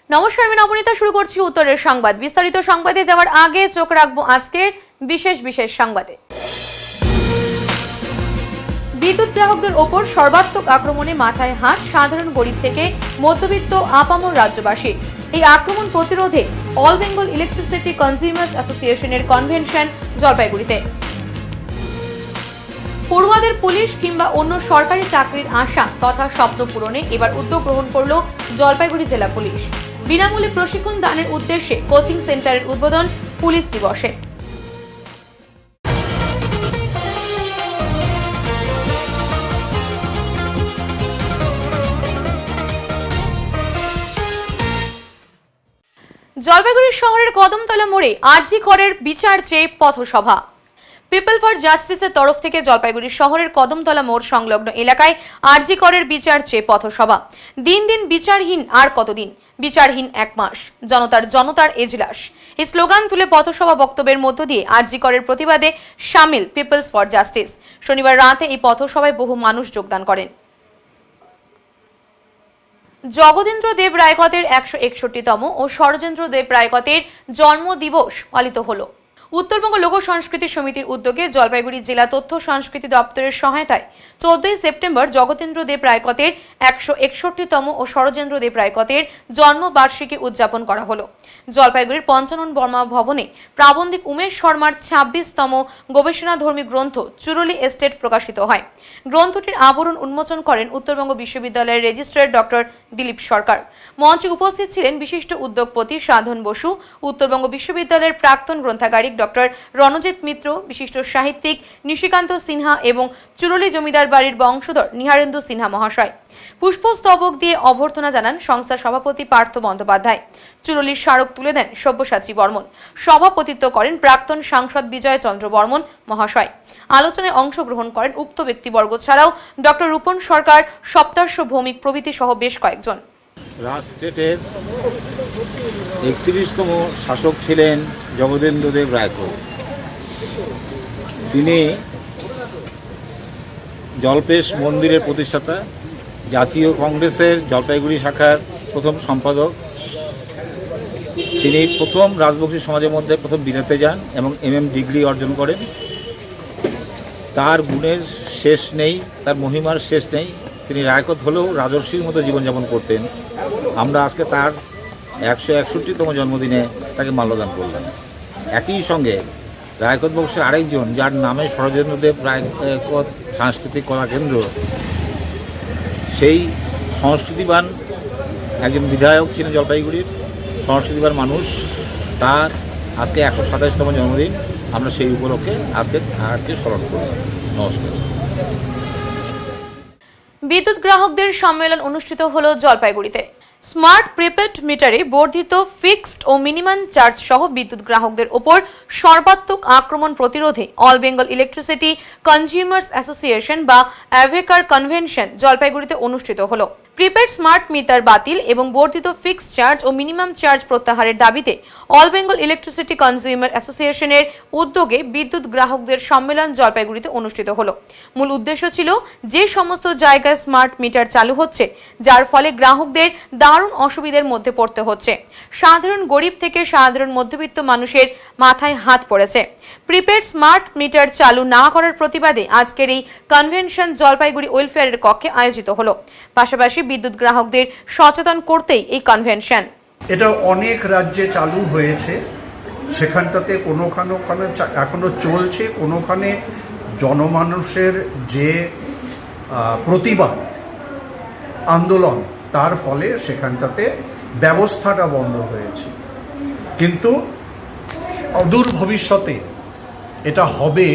নমস্কার, আমি নবনীতা। শুরু করছি উত্তরের সংবাদ। বিস্তারিত সংবাদে যাওয়ার আগে চোখ রাখবো আজকের বিশেষ সংবাদে। বিদ্যুৎ গ্রাহকদের ওপর সর্বাত্মক আক্রমণে মাথায় হাত সাধারণ গরিব থেকে মধ্যবিত্ত আপামর রাজ্যবাসীর। এই আক্রমণ প্রতিরোধে অল বেঙ্গল ইলেকট্রিসিটি কনজিউমার্স অ্যাসোসিয়েশনের কনভেনশন জলপাইগুড়িতে। পড়ুয়াদের পুলিশ কিংবা অন্য সরকারি চাকরির আশা তথা স্বপ্ন পূরণে এবার উদ্যোগ গ্রহণ করল জলপাইগুড়ি জেলা পুলিশ। বিনামূল্যে প্রশিক্ষণ দানের উদ্দেশ্যে কোচিং সেন্টারের উদ্বোধন পুলিশ দিবসে। জলপাইগুড়ি শহরের কদমতলা মোড়ে আরজি করের বিচার চেয়ে পথসভা। পিপল ফর জাস্টিসের তরফ থেকে জলপাইগুড়ি শহরের কদমতলা মোড় সংলগ্ন এলাকায় আরজি করের বিচার চেয়ে পথসভা। দিন দিন বিচারহীন আর কতদিন, বিচারহীন 1 মাস, জনতার এজলাস। এই স্লোগান তুলে পথসভা বক্তব্যের মধ্য দিয়ে আরজি করের প্রতিবাদে সামিল পিপলস ফর জাস্টিস। শনিবার রাতে এই পথসভায় বহু মানুষ যোগদান করেন। জগদীন্দ্র দেব রায়কতের 161তম ও ষড়যন্ত্র দেব রায়কতের জন্মদিবস পালিত হলো। উত্তরবঙ্গ লোক সংস্কৃতি সমিতির উদ্যোগে জলপাইগুড়ি জেলা তথ্য সংস্কৃতি দপ্তরের সহায়তায় 14 সেপ্টেম্বর জগদীন্দ্র দেব রায়কতের 161তম ও ষড়যন্ত্র দেব রায়কতের জন্মবার্ষিকী উদযাপন করা হলো। জলপাইগুড়ির পঞ্চানন বর্মা ভবনে প্রাবন্ধিক উমেশ শর্মার 26তম গবেষণাধর্মী গ্রন্থ চুরুলি এস্টেট প্রকাশিত হয়। গ্রন্থটির আবরণ উন্মোচন করেন উত্তরবঙ্গ বিশ্ববিদ্যালয়ের রেজিস্ট্রার ডক্টর দিলীপ সরকার। মঞ্চে উপস্থিত ছিলেন বিশিষ্ট উদ্যোগপতি সাধন বসু, উত্তরবঙ্গ বিশ্ববিদ্যালয়ের প্রাক্তন গ্রন্থাগারিক ডক্টর রণজিৎ মিত্র, বিশিষ্ট সাহিত্যিক নিশিকান্ত সিনহা এবং চুরুলি জমিদার বাড়ির বংশধর নিহারেন্দু সিনহা মহাশয়। পুষ্পস্তবক দিয়ে অভ্যর্থনা জানান সংস্থার সভাপতি পার্থ বন্দ্যোপাধ্যায়। চুরুলির স্মারক তুলে দেন সব্যসাচী বর্মন। সভাপতিত্ব করেন প্রাক্তন সাংসদ বিজয় চন্দ্র বর্মন মহাশয়। আলোচনায় অংশগ্রহণ করেন উক্ত ব্যক্তিবর্গ ছাড়াও ডক্টর রূপন সরকার, সপ্তার্ষ ভৌমিক প্রভৃতি সহ বেশ কয়েকজন। রাজস্টেটের 31তম শাসক ছিলেন জগদীন্দ্র দেব রায়কত। তিনি জলপেশ মন্দিরের প্রতিষ্ঠাতা, জাতীয় কংগ্রেসের জলপাইগুড়ি শাখার প্রথম সম্পাদক। তিনি প্রথম রাজবংশী সমাজের মধ্যে প্রথম বিলেতে যান এবং MM ডিগ্রি অর্জন করেন। তার গুণের শেষ নেই, তার মহিমার শেষ নেই। তিনি রায়কত হলেও রাজর্ষির মতো জীবনযাপন করতেন। আমরা আজকে তার 161তম জন্মদিনে তাকে মাল্যদান করলাম। একই সঙ্গে রায়কত বংশের আরেকজন, যার নামে ষড়যন্ত্রদেব রায়কত সাংস্কৃতিক কলা কেন্দ্র, সেই সংস্কৃতিবান একজন বিধায়ক ছিলেন জলপাইগুড়ির, সংস্কৃতিবান মানুষ। তার আজকে 127তম জন্মদিন। আমরা সেই উপলক্ষে আজকে স্মরণ করলাম। নমস্কার। বিদ্যুৎ গ্রাহকদের সম্মেলন অনুষ্ঠিত হলো জলপাইগুড়িতে। স্মার্ট প্রিপেড মিটারে বর্ধিত ফিক্সড ও মিনিমাম চার্জ সহ বিদ্যুৎ গ্রাহকদের ওপর সর্বাত্মক আক্রমণ প্রতিরোধে all Bengal electricity consumers association বা অ্যাভেকার কনভেনশন জলপাইগুড়িতে অনুষ্ঠিত হলো। প্রিপেড স্মার্ট মিটার বাতিল এবং বর্ধিত ফিক্সড চার্জ ও মিনিমাম চার্জ প্রত্যাহারের দাবিতে অল বেঙ্গল ইলেকট্রিসিটি কনজিউমার অ্যাসোসিয়েশনের উদ্যোগে বিদ্যুৎ গ্রাহকদের সম্মেলন জলপাইগুড়িতে অনুষ্ঠিত হলো। মূল উদ্দেশ্য ছিল যে সমস্ত জায়গায় স্মার্ট মিটার চালু হচ্ছে, যার ফলে গ্রাহকদের দারুণ অসুবিধার মধ্যে পড়তে হচ্ছে। সাধারণ গরিব থেকে সাধারণ মধ্যবিত্ত মানুষের মাথায় হাত পড়েছে। প্রিপেড স্মার্ট মিটার চালু না করার প্রতিবাদে আজকের এই কনভেনশন জলপাইগুড়ি ওয়েলফেয়ারের কক্ষে আয়োজিত হলো। পাশাপাশি বিদ্যুৎ গ্রাহকদের সচেতন করতেই এই কনভেনশন। এটা অনেক রাজ্যে চালু হয়েছে, সেখানটাতে কোনোখানে এখনো চলছে, কোনোখানে জনমানুষের যে প্রতিবাদ আন্দোলন, তার ফলে সেখানটাতে ব্যবস্থাটা বন্ধ হয়েছে। কিন্তু অদূর ভবিষ্যতে এটা হবে,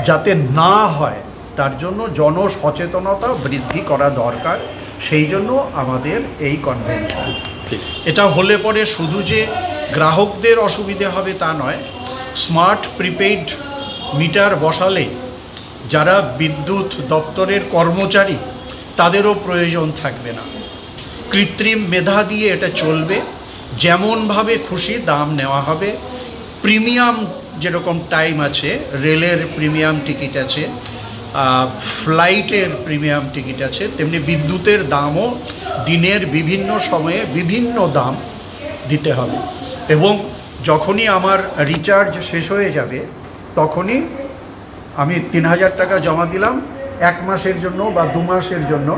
যাতে না হয় তার জন্য জনসচেতনতা বৃদ্ধি করা দরকার। সেই জন্য আমাদের এই কনভেনশন। এটা হলে পরে শুধু যে গ্রাহকদের অসুবিধে হবে তা নয়, স্মার্ট প্রিপেইড মিটার বসালে যারা বিদ্যুৎ দপ্তরের কর্মচারী তাদেরও প্রয়োজন থাকবে না। কৃত্রিম মেধা দিয়ে এটা চলবে, যেমনভাবে খুশি দাম নেওয়া হবে। প্রিমিয়াম যেরকম টাইম আছে, রেলের প্রিমিয়াম টিকিট আছে, ফ্লাইটের প্রিমিয়াম টিকিট আছে, তেমনি বিদ্যুতের দামও দিনের বিভিন্ন সময়ে বিভিন্ন দাম দিতে হবে এবং যখনই আমার রিচার্জ শেষ হয়ে যাবে তখনই আমি ৩,০০০ টাকা জমা দিলাম, 1 মাসের জন্য বা 2 মাসের জন্য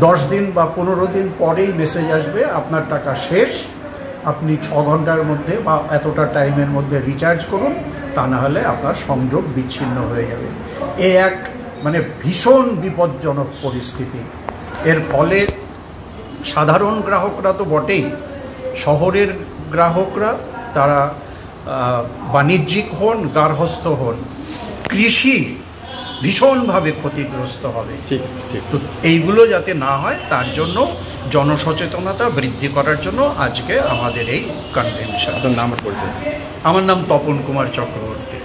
10 দিন বা 15 দিন পরেই মেসেজ আসবে আপনার টাকা শেষ, আপনি 6 ঘন্টার মধ্যে বা এতটা টাইমের মধ্যে রিচার্জ করুন, তা না হলে আপনার সংযোগ বিচ্ছিন্ন হয়ে যাবে। এ এক মানে ভীষণ বিপজ্জনক পরিস্থিতি। এর ফলে সাধারণ গ্রাহকরা তো বটেই, শহরের গ্রাহকরা তারা বাণিজ্যিক হন, গার্হস্থ্য হন, কৃষি ভীষণভাবে ক্ষতিগ্রস্ত হবে। ঠিক ঠিক। তো এইগুলো যাতে না হয় তার জন্য জনসচেতনতা বৃদ্ধি করার জন্য আজকে আমাদের এই কনভেনশন। আপনার নাম আর পরিচয়? আমার নাম তপন কুমার চক্রবর্তী।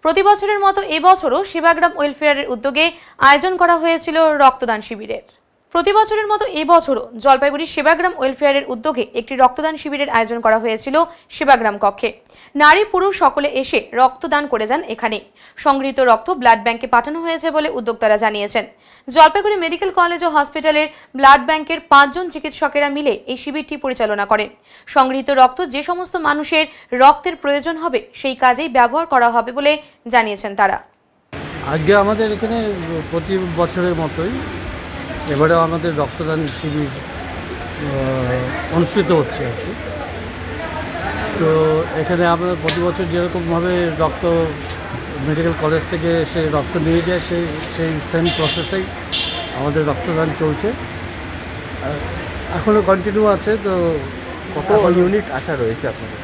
প্রতি বছরের মতো এবছরও সেবাগ্রাম ওয়েলফেয়ারের উদ্যোগে আয়োজন করা হয়েছিল রক্তদান শিবিরের। প্রতি বছরের মতো এবছরও জলপাইগুড়ি সেবাগ্রাম ওয়েলফেয়ারের উদ্যোগে একটি রক্তদান শিবিরের আয়োজন করা হয়েছিল সেবাগ্রাম কক্ষে। নারী পুরুষ সকলে এসে রক্তদান করে যান। এখানে সংগৃহীত রক্ত ব্লাড ব্যাংকে পাঠানো হয়েছে বলে উদ্যোক্তারা জানিয়েছেন। জলপাইগুড়ি মেডিকেল কলেজ ও হসপিটালের ব্লাড ব্যাংকের 5 জন চিকিৎসকেরা মিলে এই শিবিরটি পরিচালনা করেন। সংগৃহীত রক্ত যে সমস্ত মানুষের রক্তের প্রয়োজন হবে সেই কাজেই ব্যবহার করা হবে বলে জানিয়েছেন তারা। আজকে আমাদের এখানে প্রতি বছরের মতোই এবারেও আমাদের রক্তদান শিবির অনুষ্ঠিত হচ্ছে আর কি। তো এখানে আমরা প্রতি বছর যেরকমভাবে রক্ত মেডিকেল কলেজ থেকে এসে রক্ত নিয়ে যায় সেই সেম প্রসেসেই আমাদের রক্তদান চলছে, এখনও কন্টিনিউ আছে। তো কত ইউনিট আশা রয়েছে আপনাদের?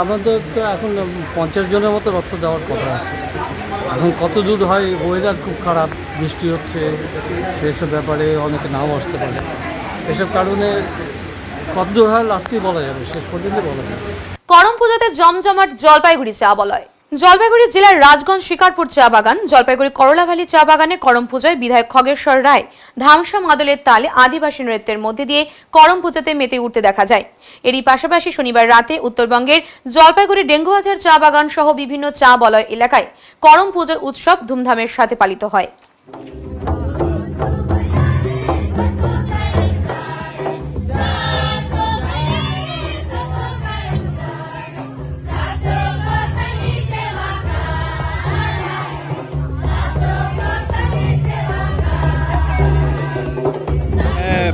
আমাদের তো এখন 50 জনের মতো রক্ত দেওয়ার কথা আছে। এখন কত দূর হয়, ওয়েদার খুব খারাপ, বৃষ্টি হচ্ছে, সেসব ব্যাপারে অনেকে নাও আসতে পারে। এসব কারণে কত দূর হয় লাস্টেই বলা যাবে, শেষ পর্যন্ত বলা যাবে। করম পুজোতে জমজমাট জলপাইগুড়ি চা বলয়। জলপাইগুড়ি জেলার রাজগঞ্জ শিকারপুর চা বাগান, জলপাইগুড়ি করলাভ্যালি চা বাগানে করম পূজায় বিধায়ক খগেশ্বর রায় ধামসা মাদলের তালে আদিবাসী নৃত্যের মধ্যে দিয়ে করম পূজাতে মেতে উঠতে দেখা যায়। এরই পাশাপাশি শনিবার রাতে উত্তরবঙ্গের জলপাইগুড়ি ডেঙ্গুবাজার চা বাগান সহ বিভিন্ন চা বলয় এলাকায় করম পূজার উৎসব ধুমধামের সাথে পালিত হয়।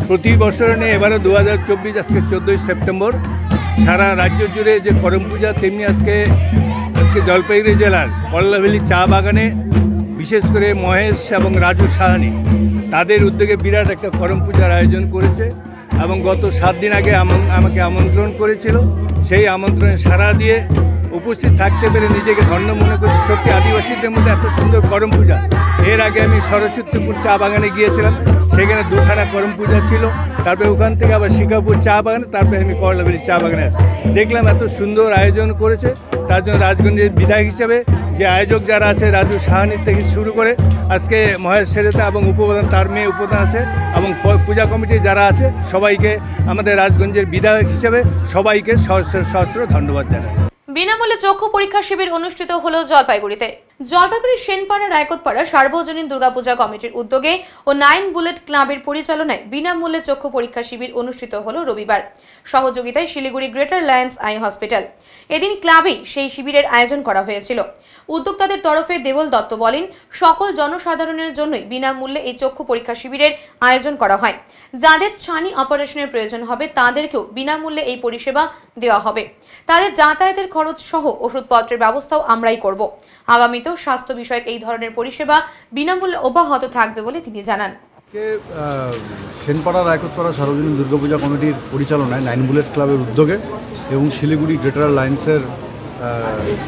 প্রতি বছরে নেই, এবারও 2024, আজকে 14ই সেপ্টেম্বর। সারা রাজ্য জুড়ে যে করম পূজা, তেমনি আজকে জলপাইগুড়ি জেলার করলাভ্যালি চা বাগানে বিশেষ করে মহেশ এবং রাজু সাহানি তাদের উদ্যোগে বিরাট একটা করম পূজার আয়োজন করেছে এবং গত 7 দিন আগে আমাকে আমন্ত্রণ করেছিল। সেই আমন্ত্রণে সাড়া দিয়ে উপস্থিত থাকতে পেরে নিজেকে ধন্য মনে করছি। সত্যি আদিবাসীদের মধ্যে এত সুন্দর করম পূজা। এর আগে আমি সরস্বতীপুর চা বাগানে গিয়েছিলাম, সেখানে 2খানা করম পূজা ছিল। তারপরে ওখান থেকে আবার শিকারপুর চা বাগানে, তারপরে আমি করলাভ্যালি চা বাগানে আসি। দেখলাম এত সুন্দর আয়োজন করেছে। তার জন্য রাজগঞ্জের বিধায়ক হিসেবে যে আয়োজক যারা আছে, রাজু সাহানির থেকে শুরু করে আজকে মহেশ সেরেতা এবং উপপ্রধান, তার মেয়ে উপপ্রধান আছে, এবং পূজা কমিটি যারা আছে সবাইকে, আমাদের রাজগঞ্জের বিধায়ক হিসেবে সবাইকে সহস্র ধন্যবাদ জানাই। বিনামূল্যে চক্ষু পরীক্ষা শিবির অনুষ্ঠিত হলো জলপাইগুড়িতে। জলপাইগুড়ি সেনপাড়া রায়কোটপাড়া সার্বজনীন দুর্গাপূজা কমিটির উদ্যোগে ও 9 বুলেট ক্লাবের পরিচালনায় বিনামূল্যে চক্ষু পরীক্ষা শিবির অনুষ্ঠিত হলো রবিবার। সহযোগিতায় Siliguri greater Lions eye hospital. এদিন ক্লাবেই সেই শিবিরের আয়োজন করা হয়েছিল। উদ্যোক্তাদের তরফে দেবল দত্ত বলেন, সকল জনসাধারণের জন্যই বিনামূল্যে এই চক্ষু পরীক্ষা শিবিরের আয়োজন করা হয়। যাদের ছানি অপারেশনের প্রয়োজন হবে তাদেরকেও বিনামূল্যে এই পরিষেবা দেওয়া হবে। তাদের যাতায়াতের খরচ সহ ওষুধপত্রের ব্যবস্থাও আমরাই করব। আগামীতেও স্বাস্থ্য বিষয়ক এই ধরনের পরিষেবা বিনামূল্যে অব্যাহত থাকবে বলে তিনি জানান। সেনপাড়া রায়কোটপাড়া সার্বজনীন দুর্গাপূজা কমিটির পরিচালনায় 9 বুলেট ক্লাবের উদ্যোগে এবং শিলিগুড়ি গ্রেটার লায়ন্সের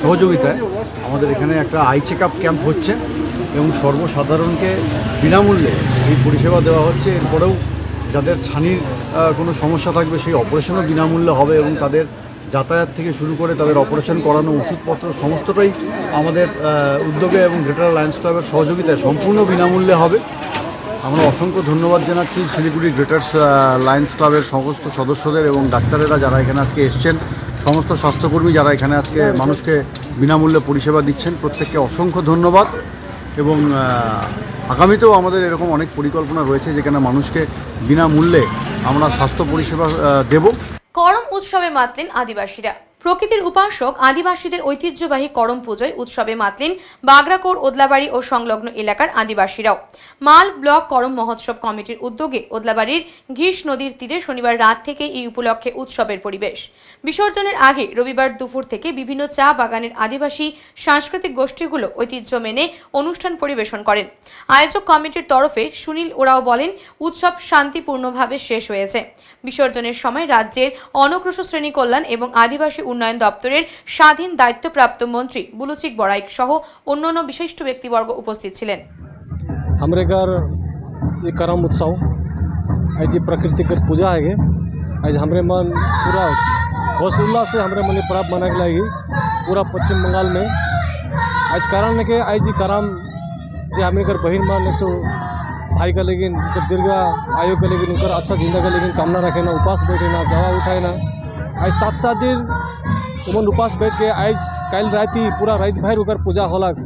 সহযোগিতায় আমাদের এখানে একটা আই চেক আপ ক্যাম্প হচ্ছে এবং সর্বসাধারণকে বিনামূল্যে এই পরিষেবা দেওয়া হচ্ছে। এরপরেও যাদের ছানির কোনো সমস্যা থাকবে সেই অপারেশনও বিনামূল্যে হবে এবং তাদের যাতায়াত থেকে শুরু করে তাদের অপারেশন করানো, ওষুধপত্র সমস্তটাই আমাদের উদ্যোগে এবং গ্রেটার লায়ন্স ক্লাবের সহযোগিতায় সম্পূর্ণ বিনামূল্যে হবে। আমরা অসংখ্য ধন্যবাদ জানাচ্ছি শিলিগুড়ি গ্রেটার লায়ন্স ক্লাবের সমস্ত সদস্যদের এবং ডাক্তারেরা যারা এখানে আজকে এসছেন, সমস্ত স্বাস্থ্যকর্মী যারা এখানে আজকে মানুষকে বিনামূল্যে পরিষেবা দিচ্ছেন, প্রত্যেককে অসংখ্য ধন্যবাদ। এবং আগামীতেও আমাদের এরকম অনেক পরিকল্পনা রয়েছে যেখানে মানুষকে বিনামূল্যে আমরা স্বাস্থ্য পরিষেবা দেব। করম উৎসবে মাতলেন আদিবাসীরা। প্রকৃতির উপাসক আদিবাসীদের ঐতিহ্যবাহী করম পুজোয় উৎসবে মাতলেন বাগরাকোট, ওদলাবাড়ি ও সংলগ্ন এলাকার আদিবাসীরাও। মাল ব্লক করম মহোৎসব কমিটির উদ্যোগে ওদলাবাড়ির ঘিস নদীর তীরে শনিবার রাত থেকে এই উপলক্ষে উৎসবের পরিবেশ। বিসর্জনের আগে রবিবার দুপুর থেকে বিভিন্ন চা বাগানের আদিবাসী সাংস্কৃতিক গোষ্ঠীগুলো ঐতিহ্য মেনে অনুষ্ঠান পরিবেশন করেন। আয়োজক কমিটির তরফে সুনীল ওরাও বলেন, উৎসব শান্তিপূর্ণভাবে শেষ হয়েছে। বিসর্জনের সময় রাজ্যের অনগ্রসর শ্রেণী কল্যাণ এবং আদিবাসী উন্নয়ন দপ্তরের স্বাধীন দায়িত্বপ্রাপ্ত মন্ত্রী বুলুচিক বড়াইক সহ অন্যান্য বিশিষ্ট ব্যক্তিবর্গ উপস্থিত ছিলেন। हमारे घर ये करम उत्सव आज ये प्राकृतिक पूजा है। आज हमारे मन पूरा होश उल्लास से हमारे मन पर्व मना के लाएगी पूरा पश्चिम बंगाल में। आज कारण है कि आज ये करम जो हमारे घर बहन मान एक तो भाई का लेकिन दीर्घ आयु का लेकिन उनका अच्छा जिंदगी लेकिन कामना रखे ना, उपास बैठे ना, जावा उठाए ना। आज 7 दिन उमन उपास बैठ के आज कल रात पूरा रात भर उकर पूजा होलक।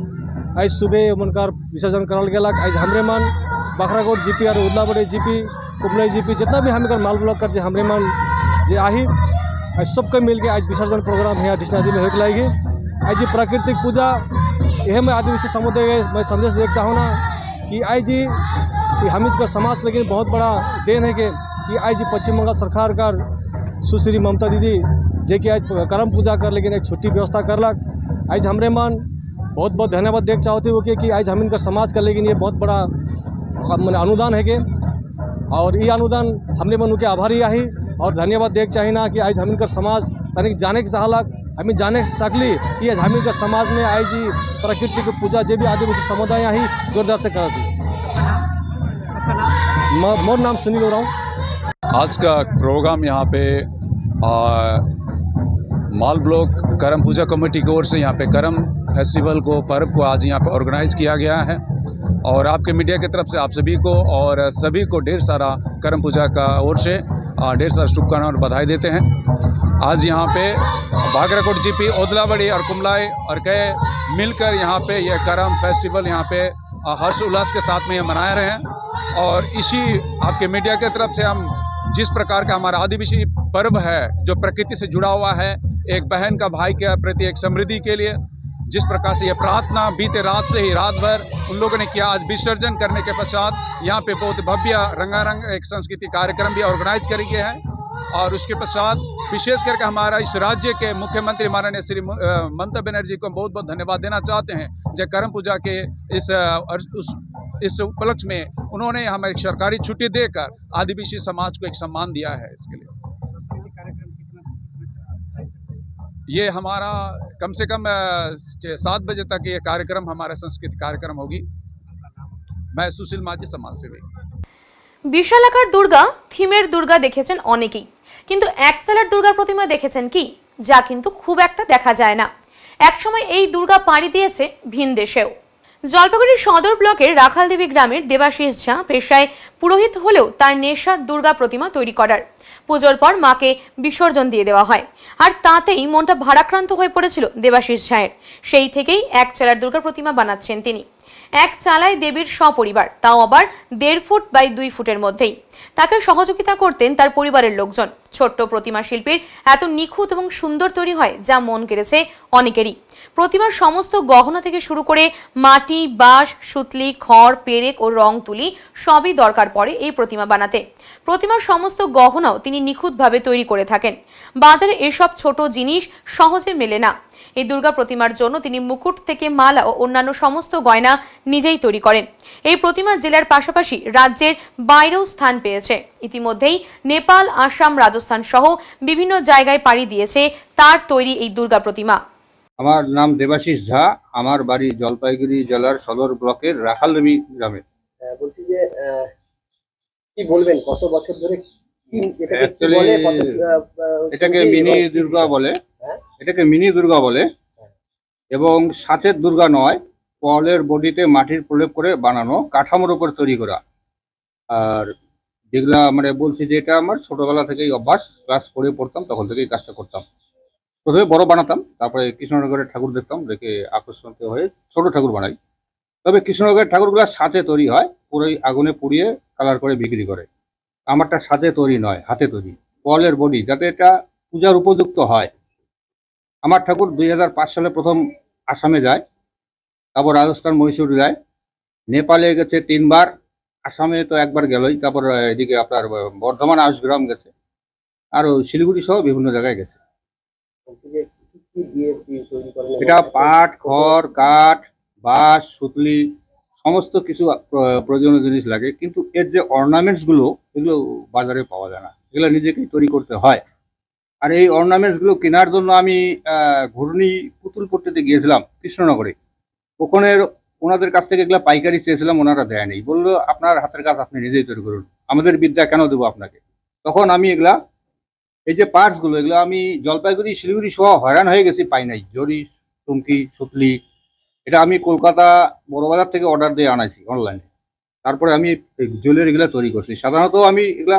आज सुबह उनकर विसर्जन करल गलक। आज हमरे मन बाखराकोट जीपी और उदलाबाड़ी जीपी, कुमलाई जीपी जितना भी हमें माल ब्लॉक कर हमरे मन जे आही आज सबके मिल के आज विसर्जन प्रोग्राम यहाँ डिश नदी में होके लाएगी। आज ये प्राकृतिक पूजा यह मैं आदिवासी समुदाय मैं संदेश देना चाहूँ ना कि आज जी हम इसका समाज लेकिन बहुत बड़ा देन है कि आज जी पश्चिम बंगाल सरकार का सुश्री ममता दीदी जे कि आज करम पूजा कर लेकिन एक छुट्टी व्यवस्था करलक। आज हमरे मन बहुत बहुत धन्यवाद देना चाहते हो कि आज हम इनका समाज का लेकिन ये बहुत बड़ा मैंने अनुदान है कि और ये अनुदान हमने मन के आभारी आई और धन्यवाद देना चाहिए ना कि आज हम इनका समाज तनिक जाने के चाहलक हमें जाने सकली कि आज हम इनका समाज में आज जी प्रकृति की पूजा जे भी आदिवासी समुदाय ही जोरदार से करती। मोर नाम सुनील उरांव। आज का प्रोग्राम यहाँ पे माल ब्लॉक करम पूजा कमेटी की ओर से यहाँ पे करम फेस्टिवल को पर्व को आज यहाँ पे ऑर्गेनाइज किया गया है और आपके मीडिया की तरफ से आप सभी को और सभी को ढेर सारा करम पूजा का ओर से ढेर सारा शुभकामनाएं और बधाई देते हैं। आज यहाँ पे बागराकोट जीपी, ओदलाबाड़ी और कुमलाई और कई मिलकर यहाँ पे ये करम फेस्टिवल यहाँ पे हर्ष उल्लास के साथ में ये मना रहे हैं और इसी आपके मीडिया की तरफ से हम जिस प्रकार का हमारा आदिवासी पर्व है जो प्रकृति से जुड़ा हुआ है, एक बहन का भाई के प्रति एक समृद्धि के लिए जिस प्रकार से ये प्रार्थना बीते रात से ही रात भर उन लोगों ने किया। आज विसर्जन करने के पश्चात यहाँ पे बहुत भव्य रंगारंग एक सांस्कृतिक कार्यक्रम भी ऑर्गेनाइज करे गए हैं और उसके पश्चात विशेष करके हमारा इस राज्य के मुख्यमंत्री माननीय श्री ममता बनर्जी को बहुत बहुत धन्यवाद देना चाहते हैं जो करम पूजा के इस उपलक्ष्य में उन्होंने हमें एक सरकारी छुट्टी देकर आदिवासी समाज को एक सम्मान दिया है। इसके लिए ये हमारा कम से कम 7 बजे तक ये कार्यक्रम हमारा सांस्कृतिक कार्यक्रम होगी। मैं सुशील माझी समाज सेवी। বিশালাকার দুর্গা থিমের দুর্গা দেখেছেন অনেকেই, কিন্তু একচালার দুর্গার প্রতিমা দেখেছেন কি, যা কিন্তু খুব একটা দেখা যায় না। একসময় এই দুর্গা পাড়ি দিয়েছে ভিন দেশেও। জলপাইগুড়ির সদর ব্লকের রাখালদেবী গ্রামের দেবাশিস ঝা পেশায় পুরোহিত হলেও তার নেশা দুর্গা প্রতিমা তৈরি করার। পুজোর পর মাকে বিসর্জন দিয়ে দেওয়া হয়, আর তাতেই মনটা ভারাক্রান্ত হয়ে পড়েছিল দেবাশিস ঝায়ের। সেই থেকেই একচালার দুর্গা প্রতিমা বানাচ্ছেন তিনি। এক চালায় দেবীর সপরিবার, তাও আবার 1.5 ফুট বাই 2 ফুটের মধ্যেই। তাকে সহযোগিতা করতেন তার পরিবারের লোকজন। ছোট্ট প্রতিমা শিল্পীর এত নিখুঁত এবং সুন্দর তৈরি হয় যা মন কেড়েছে অনেকেরই। প্রতিমার সমস্ত গহনা থেকে শুরু করে মাটি, বাঁশ, সুতলি, খড়, পেরেক ও রং তুলি সবই দরকার পড়ে এই প্রতিমা বানাতে। প্রতিমার সমস্ত গহনাও তিনি নিখুঁতভাবে তৈরি করে থাকেন। বাজারে এসব ছোট জিনিস সহজে মেলে না। এই দুর্গা প্রতিমার জন্য তিনি মুকুট থেকে মালা ও অন্যান্য সমস্ত গয়না নিজেই তৈরি করেন। এই প্রতিমা জেলার পাশাপাশি রাজ্যের বাইরেও স্থান পেয়েছে। ইতিমধ্যেই নেপাল, আসাম, রাজস্থান সহ বিভিন্ন জায়গায় পাড়ি দিয়েছে তার তৈরি এই দুর্গা প্রতিমা। আমার নাম দেবাশিস ঝা, আমার বাড়ি জলপাইগুড়ি জেলার সদর ব্লকের রাখালদেবী গ্রামে। বলছি যে কি বলবেন, কত বছর ধরে এটাকে মিনি দুর্গা বলে, এটাকে মিনি দুর্গা বলে এবং সাঁচের দুর্গা নয়, পলের বডিতে মাটির প্রলেপ করে বানানো, কাঠামোর উপর তৈরি করা। আর যেগুলা মানে বলছি যে এটা আমার ছোটবেলা থেকেই অভ্যাস, ক্লাস 4 পড়তাম তখন থেকেই কাজটা করতাম। প্রথমে বড় বানাতাম, তারপরে কৃষ্ণনগরের ঠাকুর দেখতাম, দেখে আকর্ষণ হয়ে ছোট ঠাকুর বানাই। তবে কৃষ্ণনগরের ঠাকুরগুলো সাঁচে তৈরি হয়, পুরোই আগুনে পুড়িয়ে কালার করে বিক্রি করে। আমারটা সাঁচে তৈরি নয়, হাতে তৈরি, পলের বডি, যাতে এটা পূজার উপযুক্ত হয়। আমার ঠাকুর 2005 সালে প্রথম আসামে যায়, তারপর রাজস্থান মহীশূর যায়, নেপালে গেছে 3 বার, আসামে তো একবার গেলই, তারপর এদিকে আপনার বর্ধমান আউসগ্রাম গেছে, আর শিলিগুড়ি সহ বিভিন্ন জায়গায় গেছে। এটা পাট, খড়, কাঠ, বাঁশ, সুতলি সমস্ত কিছু প্রয়োজনীয় জিনিস লাগে, কিন্তু এর যে অর্নামেন্টসগুলো এগুলো বাজারে পাওয়া যায় না, এগুলো নিজেকেই তৈরি করতে হয়। আর এই অর্নামেন্টসগুলো কেনার জন্য আমি ঘূর্ণি পুতুল পট্টিতে গিয়েছিলাম কৃষ্ণনগরে। ওখানে ওনাদের কাছ থেকে এগুলো পাইকারি চেয়েছিলাম, ওনারা দেয়নি, বললো আপনার হাতের কাজ আপনি নিজেই তৈরি করুন, আমাদের বিদ্যা কেন দেবো আপনাকে। তখন আমি এগুলা, এই যে পার্টসগুলো, এগুলো আমি জলপাইগুড়ি শিলিগুড়ি সহ হয়রান হয়ে গেছি, পাই নাই। জরি, চুমকি, সুতলি, এটা আমি কলকাতা বড়বাজার থেকে অর্ডার দিয়ে আনাইছি অনলাইনে। তারপরে আমি জুয়েলারিগুলো তৈরি করছি। সাধারণত আমি এগুলা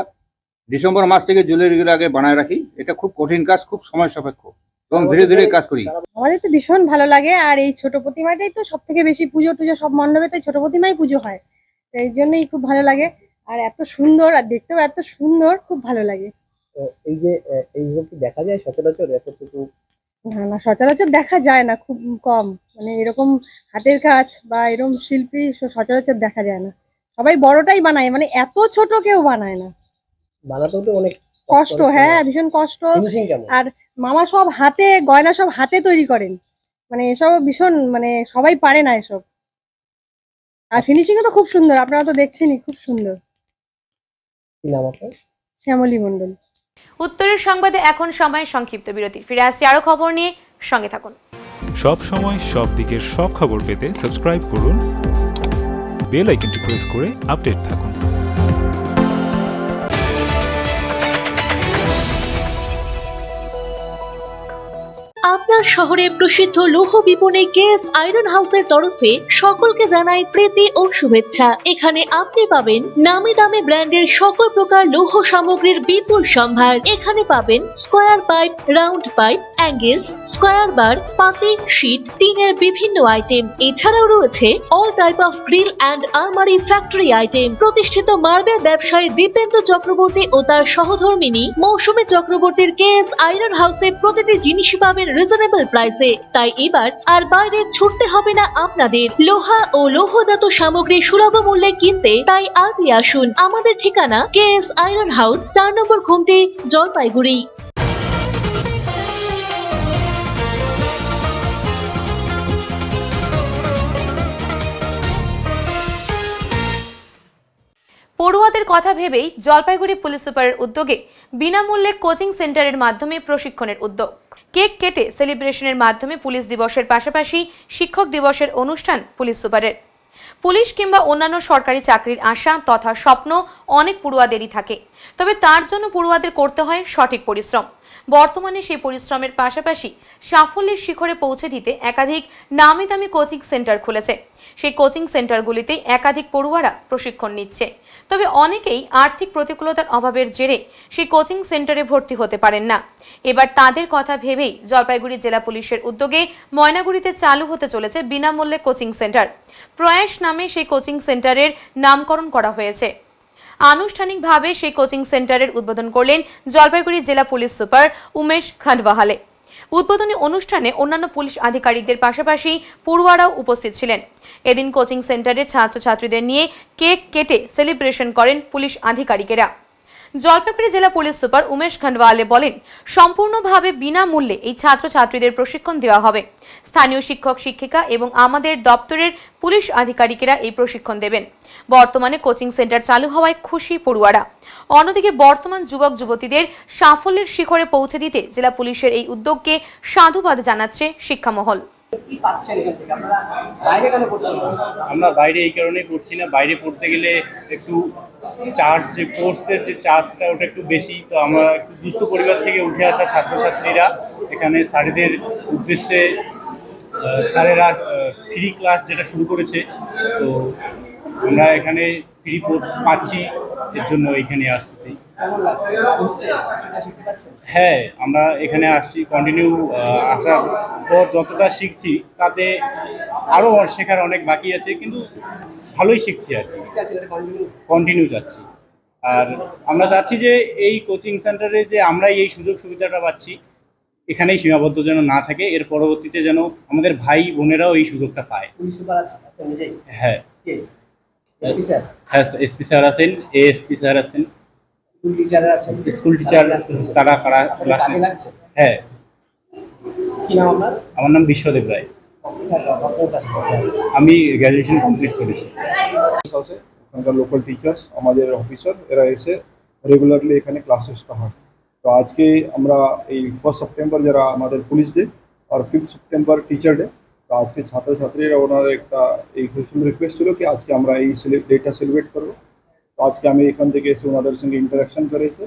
ডিসেম্বর মাস থেকে জুয়েলারিগুলো আগে বানায় রাখি। এটা খুব কঠিন কাজ, খুব সময় সাপেক্ষ, এবং ধীরে ধীরে কাজ করি। আমাদের তো ভীষণ ভালো লাগে, আর এই ছোট প্রতিমাটাই তো সব থেকে বেশি পুজো টুজো, সব মণ্ডপে তো ছোট প্রতিমাই পুজো হয়, তো এই জন্যই খুব ভালো লাগে। আর এত সুন্দর, আর দেখতেও এত সুন্দর, খুব ভালো লাগে। তো এই যে এইগুলো কি দেখা যায় সচরাচর এতটুকু? না না, সচরাচর দেখা যায় না, খুব কম। মানে এরকম হাতের কাজ বা এরকম শিল্পী সচরাচর দেখা যায় না। সবাই বড়টাই বানায়, মানে এত ছোট কেউ বানায় না। বানাতেও তো অনেক কষ্ট, হ্যাঁ ভীষণ কষ্ট। ফিনিশিং কেমন? আর মামা সব হাতে, গয়না সব হাতে তৈরি করেন, মানে এসব ভীষণ, মানে সবাই পারে না এসব। আর ফিনিশিংও তো খুব সুন্দর, আপনারা তো দেখছেনই, খুব সুন্দর। কি নাম আপনার? শ্যামলী মণ্ডল। উত্তরের সংবাদে এখন সময় সংক্ষিপ্ত বিরতি। ফিরে আসছি আরো খবর নিয়ে, সঙ্গে থাকুন। সব সময় সব দিকের সব খবর পেতে সাবস্ক্রাইব করুন, বেল আইকনটি প্রেস করে আপডেট থাকুন। আপনার শহরে প্রসিদ্ধ লৌহ বিপণী কেএস আয়রন হাউসের তরফে সকলকে জানাই প্রীতি ও শুভেচ্ছা। এখানে আপনি পাবেন নামি দামি ব্র্যান্ডের সকল প্রকার লৌহ সামগ্রীর বিপুল সম্ভার। এখানে পাবেন square pipe, round pipe, angles, square bar, পাতি, শীট, টিনের বিভিন্ন আইটেম। এছাড়াও রয়েছে all type of grill and আলমারি ফ্যাক্টরি আইটেম। প্রতিষ্ঠিত মার্বেল ব্যবসায়ী দীপেন্দ্র চক্রবর্তী ও তার সহধর্মিনী মৌসুমী চক্রবর্তীর কেএস আয়রন হাউসে প্রতিটি জিনিসই পাবেন রিজনেবল প্রাইসে। তাই এবার আর বাইরে ছুটতে হবে না আপনাদের। লোহা ও লৌহজাত সামগ্রী সুলভ মূল্যে কিনতে তাই আজই আসুন। আমাদের ঠিকানা কেএস আয়রন হাউস, 4 নম্বর খুমটি, জলপাইগুড়ি। পড়ুয়াদের কথা ভেবেই জলপাইগুড়ি পুলিশ সুপারের উদ্যোগে বিনামূল্যে কোচিং সেন্টারের মাধ্যমে প্রশিক্ষণের উদ্যোগ। কেক কেটে সেলিব্রেশনের মাধ্যমে পুলিশ দিবসের পাশাপাশি শিক্ষক দিবসের অনুষ্ঠান পুলিশ সুপারের। পুলিশ কিংবা অন্যান্য সরকারি চাকরির আশা তথা স্বপ্ন অনেক পড়ুয়াদেরই থাকে, তবে তার জন্য পড়ুয়াদের করতে হয় সঠিক পরিশ্রম। বর্তমানে সেই পরিশ্রমের পাশাপাশি সাফল্যের শিখরে পৌঁছে দিতে একাধিক নামি দামি কোচিং সেন্টার খুলেছে। সেই কোচিং সেন্টারগুলিতে একাধিক পড়ুয়ারা প্রশিক্ষণ নিচ্ছে, তবে অনেকেই আর্থিক প্রতিকূলতার অভাবের জেরে সেই কোচিং সেন্টারে ভর্তি হতে পারেন না। এবার তাদের কথা ভেবেই জলপাইগুড়ি জেলা পুলিশের উদ্যোগে ময়নাগুড়িতে চালু হতে চলেছে বিনামূল্যে কোচিং সেন্টার। প্রয়াস নামে সেই কোচিং সেন্টারের নামকরণ করা হয়েছে। আনুষ্ঠানিকভাবে সেই কোচিং সেন্টারের উদ্বোধন করলেন জলপাইগুড়ি জেলা পুলিশ সুপার উমেশ খান্ডওয়ালে। উদ্বোধনী অনুষ্ঠানে অন্যান্য পুলিশ আধিকারিকদের পাশাপাশি পড়ুয়ারাও উপস্থিত ছিলেন। এদিন কোচিং সেন্টারের ছাত্রছাত্রীদের নিয়ে কেক কেটে সেলিব্রেশন করেন পুলিশ আধিকারিকেরা। জলপাইগুড়ি জেলা পুলিশ সুপার উমেশ খান্ডওয়ালে বলেন, সম্পূর্ণভাবে বিনামূল্যে এই ছাত্রছাত্রীদের প্রশিক্ষণ দেওয়া হবে। স্থানীয় শিক্ষক শিক্ষিকা এবং আমাদের দপ্তরের পুলিশ আধিকারিকেরা এই প্রশিক্ষণ দেবেন। বর্তমানে কোচিং সেন্টার চালু হওয়ায় খুশি পড়ুয়ারা। অন্যদিকে বর্তমান যুবক যুবতীদের সাফল্যের শিখরে পৌঁছে দিতে জেলা পুলিশের এই উদ্যোগকে সাধুবাদ জানাচ্ছে শিক্ষামহল। আমরা বাইরে এই কারণে করছি না, বাইরে পড়তে গেলে একটু চার্জ, যে কোর্সের যে চার্জটা ওটা একটু বেশি। তো আমরা একটু দুস্থ পরিবার থেকে উঠে আসা ছাত্রছাত্রীরা এখানে স্যারেদের উদ্দেশ্যে স্যারেরা ফ্রি ক্লাস যেটা শুরু করেছে, তো আমরা এখানে ফ্রি পাচ্ছি, এর জন্য এখানে আসতেছি। কেমন লাগছে? কিছুটা শিখতে পারছেন? হ্যাঁ, আমরা এখানে আসছি কন্টিনিউ আসার পর যতটা শিখছি তাতে আরও শেখার অনেক বাকি আছে, কিন্তু ভালোই শিখছি আর কি, কন্টিনিউ যাচ্ছি। আর আমরা চাচ্ছি যে এই কোচিং সেন্টারে যে আমরা এই সুযোগ সুবিধাটা পাচ্ছি এখানেই সীমাবদ্ধ যেন না থাকে, এর পরবর্তীতে যেন আমাদের ভাই বোনেরাও এই সুযোগটা পায়। হ্যাঁ হ্যাঁ, এসপি স্যার আছেন, এএসপি স্যার আছেন, স্কুল টিচার তারা ক্লাস নিচ্ছে। হ্যাঁ, আমার নাম বিশ্বদেব রায়, আমি গ্র্যাজুয়েশন কমপ্লিট করেছি। ওখানকার লোকাল টিচার্স আমাদের অফিসার এরা এসে রেগুলারলি এখানে ক্লাসেসটা হয়। তো আজকে আমরা এই 1 সেপ্টেম্বর যারা আমাদের পুলিশ ডে আর 5 সেপ্টেম্বর টিচার ডে, তো আজকে ছাত্রছাত্রীরা ওনার একটা এই রিকোয়েস্ট ছিল কি আজকে আমরা এই ডেটা সেলিব্রেট করবো। তো আজকে আমি এখান থেকে এসে ওনাদের সঙ্গে ইন্টারাকশন করেছি,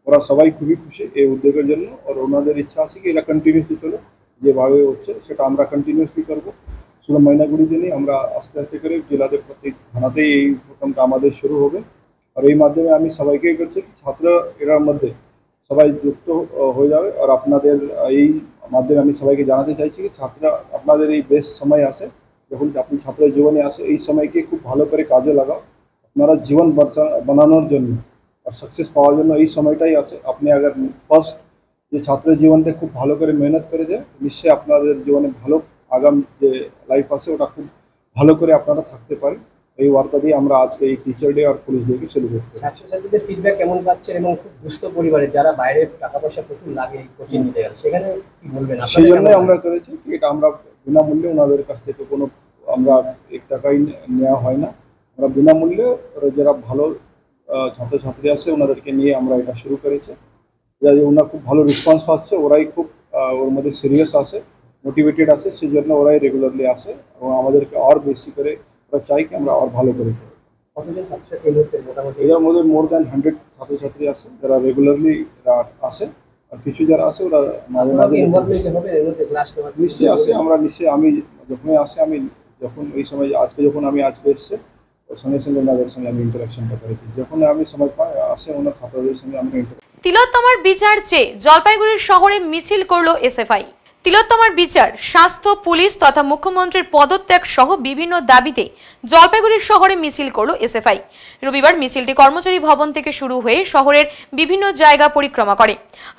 ওরা সবাই খুবই খুশি এই উদ্যোগের জন্য। আর ওনাদের ইচ্ছা আছে কি এটা কন্টিনিউসলি চলো, যেভাবে হচ্ছে সেটা আমরা কন্টিনিউসলি করবো। শুধু ময়নাগুড়িতে নেই, আমরা আস্তে আস্তে করে জেলাতে প্রত্যেক থানাতেই এই প্রোগ্রামটা আমাদের শুরু হবে। আর এই মাধ্যমে আমি সবাইকে করছি ছাত্র এরার মধ্যে সবাই যুক্ত হয়ে যাবে। আর আপনাদের এই মাধ্যমে আমি সবাইকে জানাতে চাইছি কি ছাত্ররা আপনাদের এই বেস্ট সময় আসে, যখন আপনি ছাত্রের জীবনে আসে এই সময়কে খুব ভালো করে কাজে লাগাও। আপনারা জীবন বানানোর জন্য আর সাকসেস পাওয়ার জন্য এই সময়টাই আসে। আপনি আগার ফার্স্ট যে ছাত্রের জীবনটা খুব ভালো করে মেহনত করে যায়, নিশ্চয়ই আপনাদের জীবনে ভালো আগাম যে লাইফ আছে ওটা খুব ভালো করে আপনারা থাকতে পারেন। এই বার্তা দিয়ে আমরা আজকে এই টিচার ডে আর পুলিশ ডেকে সেলিব্রেট করি। ছাত্রছাত্রীদের ফিডব্যাক কেমন পাচ্ছেন এবং খুব দুস্থ পরিবারে যারা বাইরে টাকা পয়সা প্রচুর লাগে কোচিং নিতে গেলে সেখানে কি বলবেন? সেই জন্যই আমরা করেছি এটা, আমরা বিনামূল্যে ওনাদের কাছ থেকে কোনো আমরা 1 টাকাই নেওয়া হয় না, আমরা বিনামূল্যে যারা ভালো ছাত্রছাত্রী আছে ওনাদেরকে নিয়ে আমরা এটা শুরু করেছি। ওনার খুব ভালো রেসপন্স পাচ্ছে, ওরাই খুব ওর মধ্যে সিরিয়াস আছে, মোটিভেটেড আছে, সেই জন্য ওরাই রেগুলারলি আসে এবং আমাদেরকে আর বেশি করে ওরা চাই কি আমরা আর ভালো করে করি। কতজন ছাত্রছাত্রী মোটামুটি? এর মধ্যে মোর দ্যান 100 ছাত্রছাত্রী আছে যারা রেগুলারলি আসে, আর কিছু যারা আছে ওরা মাঝে মাঝে নিশ্চয়ই আসে। আমরা নিশ্চয়ই আমি যখনই আসে, আমি যখন এই সময় আজকে যখন আমি আজকে এসছে ওর সঙ্গে সঙ্গে ওনাদের সঙ্গে আমি ইন্টারাকশনটা করেছি, যখন আমি সময় পাই আসে ওনার ছাত্রদের সঙ্গে আমি তিলোত্তমার বিচার চেয়ে জলপাইগুড়ির শহরে মিছিল করল এসএফআই। তিলোত্তমার বিচার, স্বাস্থ্য, পুলিশ তথা মুখ্যমন্ত্রীর পদত্যাগ সহ বিভিন্ন দাবিতে জলপাইগুড়ির শহরে মিছিল করল এসএফআই। রবিবার মিছিলটি কর্মচারী ভবন থেকে শুরু হয়ে শহরের বিভিন্ন জায়গা পরিক্রমা করে।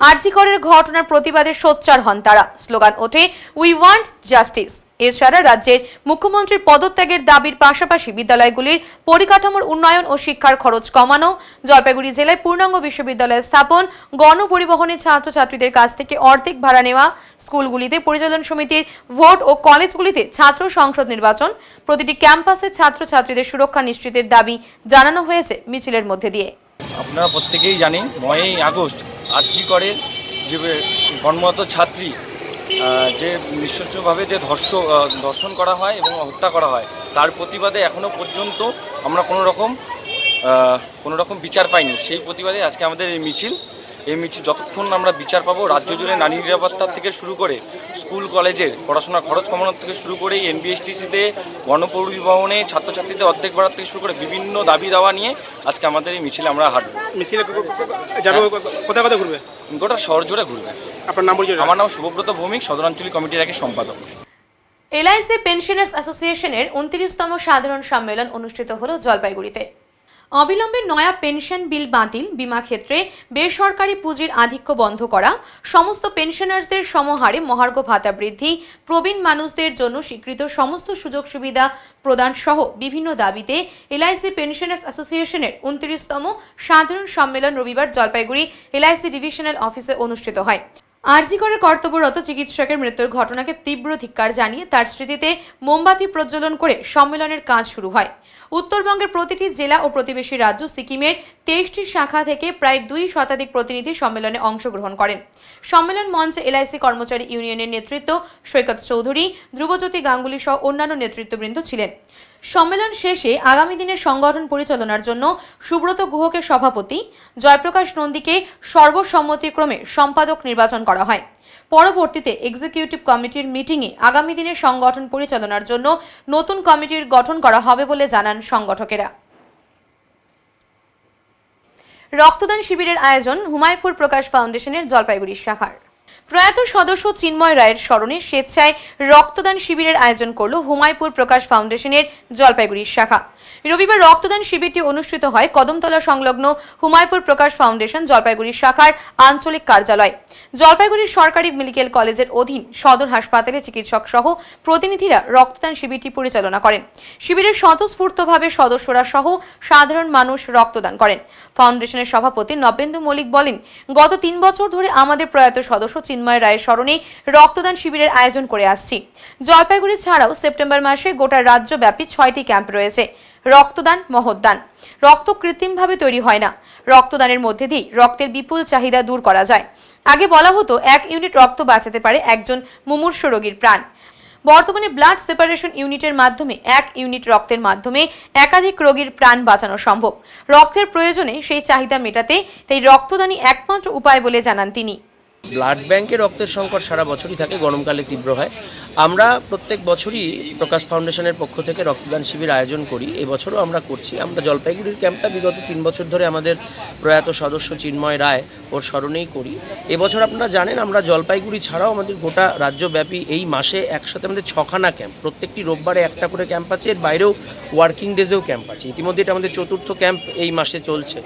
আরজি করের ঘটনার প্রতিবাদে সোচ্চার হন তারা। স্লোগান ওঠে, উই ওয়ান্ট জাস্টিস। এছাড়া রাজ্যের মুখ্যমন্ত্রীর পদত্যাগের দাবির পাশাপাশি বিদ্যালয়গুলির পরিকাঠামোর উন্নয়ন ও শিক্ষার খরচ কমানো, জলপাইগুড়ি জেলায় পূর্ণাঙ্গ বিশ্ববিদ্যালয় স্থাপন, গণপরিবহনে ছাত্রছাত্রীদের কাছ থেকে অর্ধেক ভাড়া নেওয়া, স্কুলগুলিতে পরিচালন সমিতির ভোট ও কলেজগুলিতে ছাত্র সংসদ নির্বাচন, প্রতিটি ক্যাম্পাসে ছাত্রছাত্রীদের সুরক্ষা নিশ্চিতের দাবি জানানো হয়েছে মিছিলের মধ্যে দিয়ে। আপনারা প্রত্যেকেই জানেন 9ই আগস্ট আরজি করের যে কর্মরত ছাত্রী যে নৃশংসভাবে যে ধর্ষণ করা হয় এবং হত্যা করা হয়, তার প্রতিবাদে এখনও পর্যন্ত আমরা কোনো রকম বিচার পাইনি। সেই প্রতিবাদে আজকে আমাদের এই মিছিল যতক্ষণ আমরা বিচার পাবো, রাজ্য জুড়ে নারী নিরাপত্তা থেকে শুরু করে স্কুল কলেজের পড়াশোনার খরচ কমানোর থেকে শুরু করে এনবিএসটিসিতে গণপরিবহনে ছাত্রছাত্রীদের অর্ধেক ভাড়ার থেকে শুরু করে বিভিন্ন দাবি দাওয়া নিয়ে আজকে আমাদের এই মিছিলে আমরা হাঁটবো। মিছিলে কোথায় কোথায় ঘুরবে? গোটা শহর জুড়ে ঘুরবে। আপনার নাম? আমার নাম শুভব্রত ভৌমিক, সদরাঞ্চলিক কমিটির একজন সম্পাদক। এলআইসি পেনশনার্স অ্যাসোসিয়েশনের 29তম সাধারণ সম্মেলন অনুষ্ঠিত হলো জলপাইগুড়িতে। অবিলম্বে নয়া পেনশন বিল বাতিল, বীমা ক্ষেত্রে বেসরকারি পুঁজির আধিক্য বন্ধ করা, সমস্ত পেনশনার্সদের সমহারে মহার্ঘ ভাতা বৃদ্ধি, প্রবীণ মানুষদের জন্য স্বীকৃত সমস্ত সুযোগ সুবিধা প্রদান সহ বিভিন্ন দাবিতে এলআইসি পেনশনার্স অ্যাসোসিয়েশনের 29তম সাধারণ সম্মেলন রবিবার জলপাইগুড়ি এলআইসি ডিভিশনাল অফিসে অনুষ্ঠিত হয়। আরজি করের কর্তব্যরত চিকিৎসকের মৃত্যুর ঘটনাকে তীব্র ধিক্কার জানিয়ে তার স্মৃতিতে মোমবাতি প্রজ্বলন করে সম্মেলনের কাজ শুরু হয়। উত্তরবঙ্গের প্রতিটি জেলা ও প্রতিবেশী রাজ্য সিকিমের 23টি শাখা থেকে প্রায় 2 শতাধিক প্রতিনিধি সম্মেলনে অংশগ্রহণ করেন। সম্মেলন মঞ্চে এলআইসি কর্মচারী ইউনিয়নের নেতৃত্ব সৈকত চৌধুরী, ধ্রুবজ্যোতি গাঙ্গুলি সহ অন্যান্য নেতৃত্ববৃন্দ ছিলেন। সম্মেলন শেষে আগামী দিনের সংগঠন পরিচালনার জন্য সুব্রত গুহকে সভাপতি, জয়প্রকাশ নন্দীকে সর্বসম্মতিক্রমে সম্পাদক নির্বাচন করা হয়। পরবর্তীতে এক্সিকিউটিভ কমিটির মিটিংয়ে আগামী দিনের সংগঠন পরিচালনার জন্য নতুন কমিটির গঠন করা হবে বলে জানান সংগঠকেরা। রক্তদান শিবিরের আয়োজন হুমায়ুপুর প্রকাশ ফাউন্ডেশনের জলপাইগুড়ি শাখার। প্রয়াত সদস্য চিন্ময় রায়ের স্মরণে স্বেচ্ছায় রক্তদান শিবিরের আয়োজন করল হুমায়ুপুর প্রকাশ ফাউন্ডেশনের জলপাইগুড়ি শাখা। রবিবার রক্তদান শিবিরটি অনুষ্ঠিত হয় কদমতলা সংলগ্ন হুমায়ুপুর প্রকাশ ফাউন্ডেশন জলপাইগুড়ি শাখার আঞ্চলিক কার্যালয়। জলপাইগুড়ি সরকারি মেডিকেল কলেজের অধীন সদর হাসপাতালে চিকিৎসক সহ প্রতিনিধিরা রক্তদান শিবিরটি পরিচালনা করেন। শিবিরের স্বতঃস্ফূর্তভাবে সদস্যরা সহ সাধারণ মানুষ রক্তদান করেন। ফাউন্ডেশনের সভাপতি নবেন্দু মল্লিক বলেন, গত 3 বছর ধরে আমাদের প্রয়াত সদস্য চিন্ময় রায়ের স্মরণে রক্তদান শিবিরের আয়োজন করে আসছি। জলপাইগুড়ি ছাড়াও সেপ্টেম্বর মাসে গোটা রাজ্যব্যাপী 6টি ক্যাম্প রয়েছে। রক্তদান মহৎদান। রক্ত কৃত্রিমভাবে তৈরি হয় না। রক্তদানের মধ্যে দিয়ে রক্তের বিপুল চাহিদা দূর করা যায়। আগে বলা হতো 1 ইউনিট রক্ত বাঁচাতে পারে একজন মুমূর্ষ রোগীর প্রাণ। বর্তমানে ব্লাড সেপারেশন ইউনিটের মাধ্যমে 1 ইউনিট রক্তের মাধ্যমে একাধিক রোগীর প্রাণ বাঁচানো সম্ভব। রক্তের প্রয়োজনে সেই চাহিদা মেটাতে তাই রক্তদানই একমাত্র উপায় বলে জানান তিনি। ব্লাড ব্যাংকে রক্তের সংকট সারা বছরই থাকে, গরমকালে তীব্র হয়। আমরা প্রত্যেক বছরই প্রকাশ ফাউন্ডেশনের পক্ষ থেকে রক্তদান শিবির আয়োজন করি। এবছরও আমরা করছি। আমরা জলপাইগুড়ির ক্যাম্পটা বিগত 3 বছর ধরে আমাদের প্রয়াত সদস্য চিন্ময় রায় ওর স্মরণেই করি। এবছর আপনারা জানেন আমরা জলপাইগুড়ি ছাড়াও আমাদের গোটা রাজ্যব্যাপী এই মাসে একসাথে আমাদের 6খানা ক্যাম্প, প্রত্যেকটি রোববারে একটা করে ক্যাম্প আছে। এর বাইরেও ওয়ার্কিং ডেজেও ক্যাম্প আছে। ইতিমধ্যে এটা আমাদের 4র্থ ক্যাম্প এই মাসে চলছে।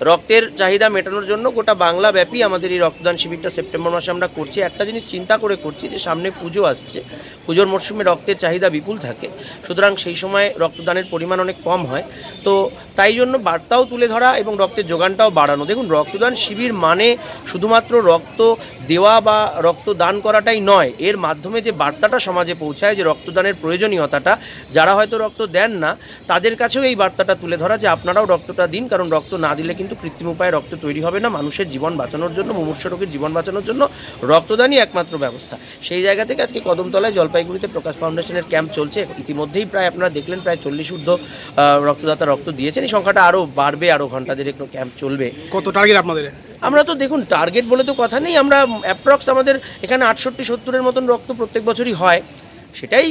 রক্তের চাহিদা মেটানোর জন্য গোটা বাংলা ব্যাপী আমাদের এই রক্তদান শিবিরটা সেপ্টেম্বর মাসে আমরা করছি। একটা জিনিস চিন্তা করে করছি যে সামনে পুজো আসছে, পুজোর মরশুমে রক্তের চাহিদা বিপুল থাকে, সুতরাং সেই সময় রক্তদানের পরিমাণ অনেক কম হয়। তো তাই জন্য বার্তাও তুলে ধরা এবং রক্তের যোগানটাও বাড়ানো। দেখুন, রক্তদান শিবির মানে শুধুমাত্র রক্ত দেওয়া বা রক্ত দান করাটাই নয়, এর মাধ্যমে যে বার্তাটা সমাজে পৌঁছায়, যে রক্তদানের প্রয়োজনীয়তাটা, যারা হয়তো রক্ত দেন না তাদের কাছেও এই বার্তাটা তুলে ধরা যে আপনারাও রক্তটা দিন, কারণ রক্ত না দিলে কিন্তু কৃত্রিম উপায়ে রক্ত তৈরি হবে না। মানুষের জীবন বাঁচানোর জন্য, মুমূর্ষ রোগীর জীবন বাঁচানোর জন্য রক্তদানই একমাত্র ব্যবস্থা। সেই জায়গা থেকে আজকে কদমতলায় জলপাইগুড়িতে প্রকাশ ফাউন্ডেশনের ক্যাম্প চলছে। ইতিমধ্যেই প্রায় আপনারা দেখলেন প্রায় 40 ঊর্ধ্ব রক্তদাতা রক্ত দিয়েছেন। এই সংখ্যাটা আরও বাড়বে, আরও ঘন্টাদের একটু ক্যাম্প চলবে। কত টার্গেট আপনাদের? আমরা তো দেখুন, টার্গেট বলে তো কথা নেই। আমরা অ্যাপ্রক্স আমাদের এখানে 68-70-এর মতন রক্ত প্রত্যেক বছরই হয়, সেটাই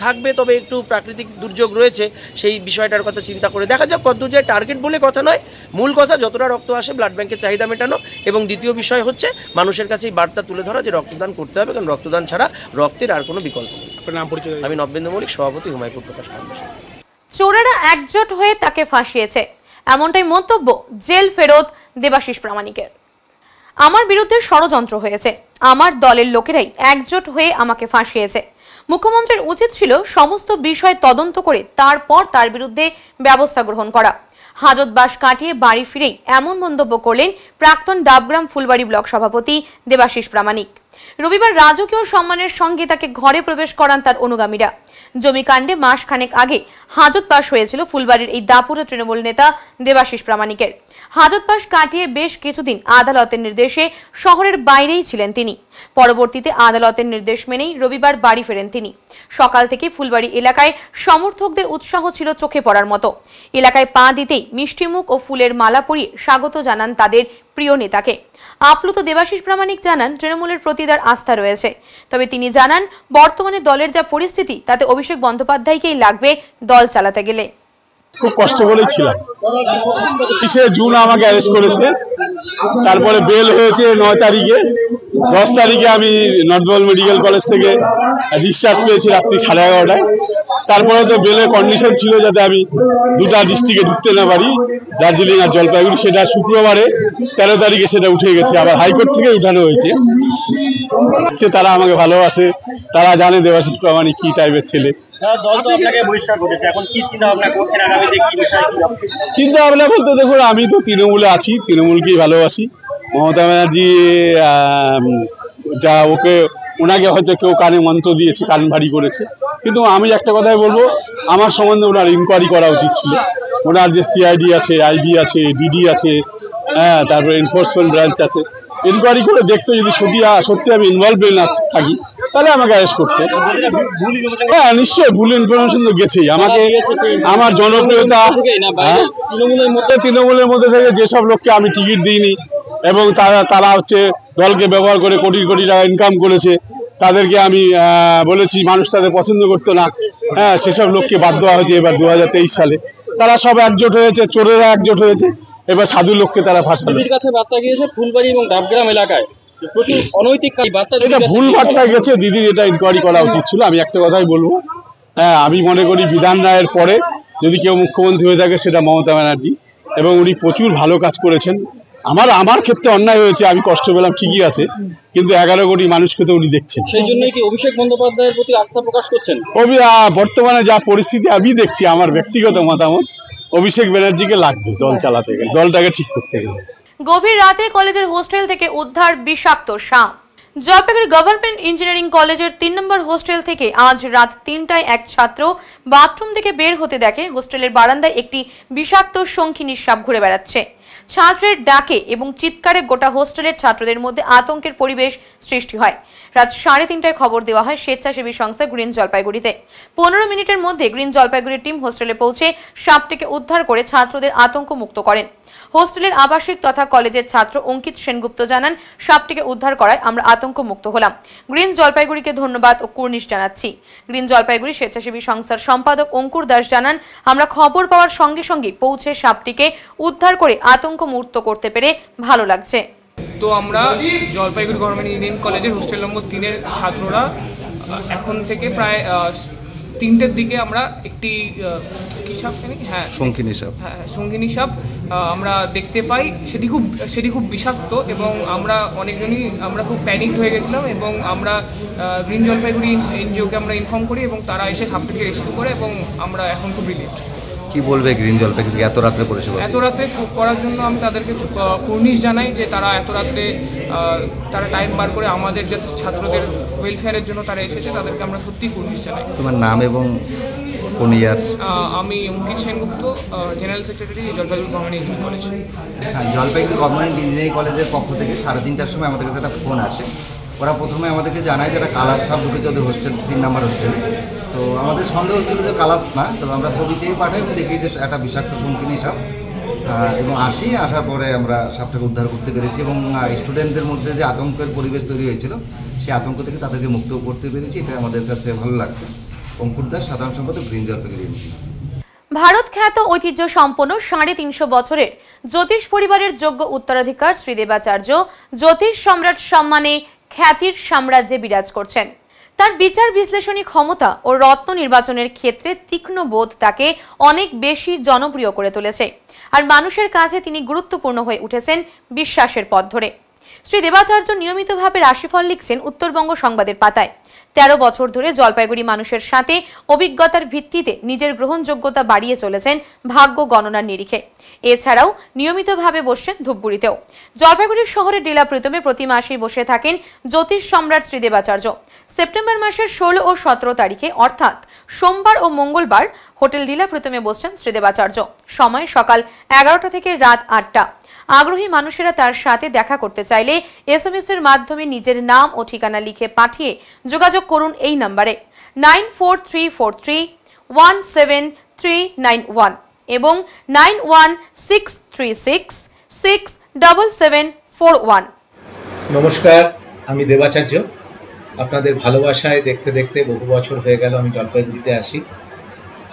থাকবে। তবে একটু প্রাকৃতিক দুর্যোগ রয়েছে, সেই বিষয়টার কথা চিন্তা করে দেখা যাক কত যায়। টার্গেট বলে কথা নয়, মূল কথা যতটা রক্ত আসে ব্লাড ব্যাংকের চাহিদা মেটানো, এবং দ্বিতীয় বিষয় হচ্ছে মানুষের কাছে এই বার্তা তুলে ধরা যে রক্তদান করতে হবে, কারণ রক্তদান ছাড়া রক্তের আর কোনো বিকল্প নেই। আমি নবেন্দু মল্লিক, সভাপতি হুমায়ুপুর প্রকাশ ফাউন্ডেশন। চোরেরা একজোট হয়ে তাকে ফাঁসিয়েছে, এমনটাই মন্তব্য জেল ফেরত দেবাশিস প্রামাণিকের। আমার বিরুদ্ধে ষড়যন্ত্র হয়েছে, আমার দলের লোকেরাই একজোট হয়ে আমাকে ফাঁসিয়েছে। মুখ্যমন্ত্রীর উচিত ছিল সমস্ত বিষয় তদন্ত করে তারপর তার বিরুদ্ধে ব্যবস্থা গ্রহণ করা। হাজতবাস কাটিয়ে বাড়ি ফিরেই এমন মন্তব্য করলেন প্রাক্তন ডাবগ্রাম ফুলবাড়ি ব্লক সভাপতি দেবাশিস প্রামাণিক। রবিবার রাজকীয় সম্মানের সঙ্গে তাকে ঘরে প্রবেশ করান তার অনুগামীরা। জমিকাণ্ডে মাসখানেক আগে হাজতবাস হয়েছিল ফুলবাড়ির এই দাপুরে তৃণমূল নেতা দেবাশিস প্রামাণিকের। হাজতবাস কাটিয়ে বেশ কিছুদিন আদালতের নির্দেশে শহরের বাইরেই ছিলেন তিনি। পরবর্তীতে আদালতের নির্দেশ মেনেই রবিবার বাড়ি ফেরেন তিনি। সকাল থেকে ফুলবাড়ি এলাকায় সমর্থকদের উৎসাহ ছিল চোখে পড়ার মতো। এলাকায় পা দিতেই মিষ্টিমুখ ও ফুলের মালা পরিয়ে স্বাগত জানান তাদের প্রিয় নেতাকে। আপ্লুত দেবাশিস প্রামাণিক জানান তৃণমূলের প্রতি তার আস্থা রয়েছে, তবে তিনি জানান বর্তমানে দলের যা পরিস্থিতি তাতে অভিষেক বন্দ্যোপাধ্যায়কেই লাগবে দল চালাতে গেলে। খুব কষ্ট করেই ছিলাম। 30শে জুন আমাকে অ্যারেস্ট করেছে, তারপরে বেল হয়েছে 9 তারিখে। 10 তারিখে আমি নর্থবেঙ্গল মেডিকেল কলেজ থেকে ডিসচার্জ পেয়েছি রাত্রি 11:30টায়। তারপরে তো বেলের কন্ডিশন ছিল যাতে আমি 2টা ডিস্ট্রিক্টে ঢুকতে না পারি, দার্জিলিং আর জলপাইগুড়ি। সেটা শুক্রবারে 13 তারিখে সেটা উঠে গেছে, আবার হাইকোর্ট থেকে উঠানো হয়েছে। তারা আমাকে ভালোবাসে, তারা জানে দেবাশিস প্রামাণিক কি টাইপের ছেলে। চিন্তা ভাবনা বলতে দেখুন, আমি তো তৃণমূলে আছি, তৃণমূলকেই ভালোবাসি। মমতা ব্যানার্জি যা ওনাকে হয়তো কেউ কানে মন্ত্র দিয়েছে, কান ভারী করেছে, কিন্তু আমি একটা কথাই বলবো, আমার সম্বন্ধে ওনার ইনকোয়ারি করা উচিত ছিল। ওনার যে সিআইডি আছে, আইবি আছে, ডিডি আছে, হ্যাঁ, তারপরে এনফোর্সমেন্ট ব্রাঞ্চ আছে, ইনকোয়ারি করে দেখতে যদি সত্যি আমি ইনভলভমেন্ট না থাকি তাহলে আমাকে অ্যারেস্ট করতে। হ্যাঁ, নিশ্চয়ই ভুল ইনফরমেশন তো গেছেই। আমাকে আমার জনপ্রিয়তা, তৃণমূলের মধ্যে থেকে যেসব লোককে আমি টিকিট দিইনি এবং তারা হচ্ছে দলকে ব্যবহার করে কোটি কোটি টাকা ইনকাম করেছে, তাদেরকে আমি বলেছি মানুষ তাদের পছন্দ করতো না। হ্যাঁ, সেসব লোককে বাদ দেওয়া হয়েছে এবার 2023 সালে। তারা সব একজোট হয়েছে, চোরেরা একজোট হয়েছে। এবার সাধু লোককে তারা ফাঁসালো। দিদির কাছে বার্তা গিয়েছে ফুলবাড়ি এবং ডাবগ্রাম এলাকায় প্রচুর অনৈতিক বার্তা। এটা ভুল বার্তা গেছে, দিদির এটা ইনকোয়ারি করা উচিত ছিল। আমি একটা কথাই বলবো, হ্যাঁ আমি মনে করি বিধান রায়ের পরে যদি কেউ মুখ্যমন্ত্রী হয়ে থাকে সেটা মমতা ব্যানার্জি, এবং উনি প্রচুর ভালো কাজ করেছেন। আমার ক্ষেত্রে অন্যায় হয়েছে, আমি কষ্ট পেলাম ঠিকই আছে, কিন্তু 11 কোটি মানুষকে তো উনি দেখছেন। সেই জন্যই কি অভিষেক বন্দ্যোপাধ্যায়ের প্রতি আস্থা প্রকাশ করছেন? বর্তমানে যা পরিস্থিতি আমি দেখছি, আমার ব্যক্তিগত মতামত, অভিষেক ব্যানার্জিকে লাগবে দল চালাতে গেলে, দলটাকে ঠিক করতে গেলে। গভীর রাতে কলেজের হোস্টেল থেকে উদ্ধার বিষাক্ত সাপ। জলপাইগুড়ি গভর্নমেন্ট ইঞ্জিনিয়ারিং কলেজের 3 নম্বর হোস্টেল থেকে আজ রাত 3টায় এক ছাত্র বাথরুম থেকে বের হতে দেখে হোস্টেলের বারান্দায় একটি বিষাক্ত শঙ্খিনী সাপ ঘুরে বেড়াচ্ছে। ছাত্রের ডাকে এবং চিৎকারে গোটা হোস্টেলের ছাত্রদের মধ্যে আতঙ্কের পরিবেশ সৃষ্টি হয়। রাত 3:30টায় খবর দেওয়া হয় স্বেচ্ছাসেবী সংস্থা গ্রিন জলপাইগুড়িতে। 15 মিনিটের মধ্যে গ্রিন জলপাইগুড়ির টিম হোস্টেলে পৌঁছে সাপটিকে উদ্ধার করে ছাত্রদের আতঙ্ক মুক্ত করেন। হোস্টেলের আবাসিক তথা কলেজের ছাত্র অঙ্কিত সেনগুপ্ত জানান, সাপটিকে উদ্ধার করায় আমরা আতঙ্ক মুক্ত হলাম। গ্রিন জলপাইগুড়িকে ধন্যবাদ ও কুর্নিশ জানাচ্ছি। গ্রিন জলপাইগুড়ি স্বেচ্ছাসেবী সংস্থার সম্পাদক অঙ্কুর দাস জানান, আমরা খবর পাওয়ার সঙ্গে সঙ্গে পৌঁছে সাপটিকে উদ্ধার করে আতঙ্ক মুক্ত করতে পেরে ভালো লাগছে। তো আমরা জলপাইগুড়ি গভর্নমেন্ট ইঞ্জিনিয়ারিং কলেজের হোস্টেল নম্বর 3-এর ছাত্ররা এখন থেকে প্রায় 3টের দিকে আমরা একটি কি সাপ জানি, হ্যাঁ শঙ্খিনী সাপ, হ্যাঁ শঙ্খিনী সাপ আমরা দেখতে পাই। সেটি খুব বিষাক্ত এবং আমরা খুব প্যানিক হয়ে গেছিলাম এবং আমরা গ্রিন জলপাইগুড়ি এনজিওকে আমরা ইনফর্ম করি এবং তারা এসে সাপটিকে রেস্কিউ করে এবং আমরা এখন খুব রিলিফড। কি বলবে গ্রিন জলপাইগুড়ি এত রাত্রে পরিষেবা এত রাত্রে করার জন্য আমি তাদেরকে কুর্নিশ জানাই যে তারা এত রাত্রে তারা টাইম বার করে আমাদের যাতে ছাত্রদের ওয়েলফেয়ারের জন্য তারা এসেছে, তাদেরকে আমরা সত্যি কুর্নিশ জানাই। তোমার নাম এবং কোন ইয়ার? আমি Ankit Sengupta, general secretary, Jalpaiguri government engineering college. হ্যাঁ, জলপাইগুড়ি গভর্নমেন্ট ইঞ্জিনিয়ারিং কলেজের পক্ষ থেকে 3:30টার সময় আমাদের কাছে একটা ফোন আসে। ওরা প্রথমে আমাদেরকে জানায় যে একটা কালার সাপ ঢুকেছে ওদের হোস্টেল 3 নম্বর হোস্টেলে। তো আমাদের সন্দেহ হচ্ছিল যে কালাস না, তবে আমরা ছবি চেয়ে পাঠাই এবং দেখি যে একটা বিষাক্ত শঙ্খিনী সাপ, এবং আসার পরে আমরা সাপটাকে উদ্ধার করতে পেরেছি এবং স্টুডেন্টদের মধ্যে যে আতঙ্কের পরিবেশ তৈরি হয়েছিল সেই আতঙ্ক থেকে তাদেরকে মুক্ত করতে পেরেছি, এটা আমাদের কাছে ভালো লাগছে। অঙ্কুর দাস, সাধারণ সম্পাদক, গ্রিন জলপাইগুড়ি। ভারত খ্যাত ঐতিহ্য সম্পন্ন 350 বছরের জ্যোতিষ পরিবারের যোগ্য উত্তরাধিকার শ্রী দেবাচার্য জ্যোতিষ সম্রাট সম্মানে খ্যাতির সাম্রাজ্যে বিরাজ করছেন। তার বিচার বিশ্লেষণী ক্ষমতা ও রত্ন নির্বাচনের ক্ষেত্রে তীক্ষ্ণ বোধ তাকে অনেক বেশি জনপ্রিয় করে তুলেছে, আর মানুষের কাছে তিনি গুরুত্বপূর্ণ হয়ে উঠেছেন বিশ্বাসের পথ ধরে। শ্রী দেবাচার্য নিয়মিতভাবে রাশিফল লিখছেন উত্তরবঙ্গ সংবাদের পাতায়। 13 বছর ধরে জলপাইগুড়ি মানুষের সাথে অভিজ্ঞতার ভিত্তিতে নিজের গ্রহণযোগ্যতা বাড়িয়ে চলেছেন ভাগ্য গণনার নিরিখে। এছাড়াও নিয়মিতভাবে বসছেন ধূপগুড়িতেও। জলপাইগুড়ির শহরের ডিলা প্রীতমে প্রতি মাসেই বসে থাকেন জ্যোতিষ সম্রাট শ্রী দেবাচার্য। সেপ্টেম্বর মাসের 16 ও 17 তারিখে অর্থাৎ সোমবার ও মঙ্গলবার হোটেল ডিলা প্রীতমে বসছেন শ্রী দেবাচার্য। সময় সকাল 11টা থেকে রাত 8টা। আগ্রহী মানুষেরা তার সাথে দেখা করতে চাইলে SMS এর মাধ্যমে নিজের নাম ও ঠিকানা লিখে পাঠিয়ে যোগাযোগ করুন এই নম্বরে 9434317391 এবং 9163667741। নমস্কার, আমি দেবাচার্য। আপনাদের ভালোবাসায় দেখতে দেখতে বহু বছর হয়ে গেল আমি জলপাইগুড়িতে আসি।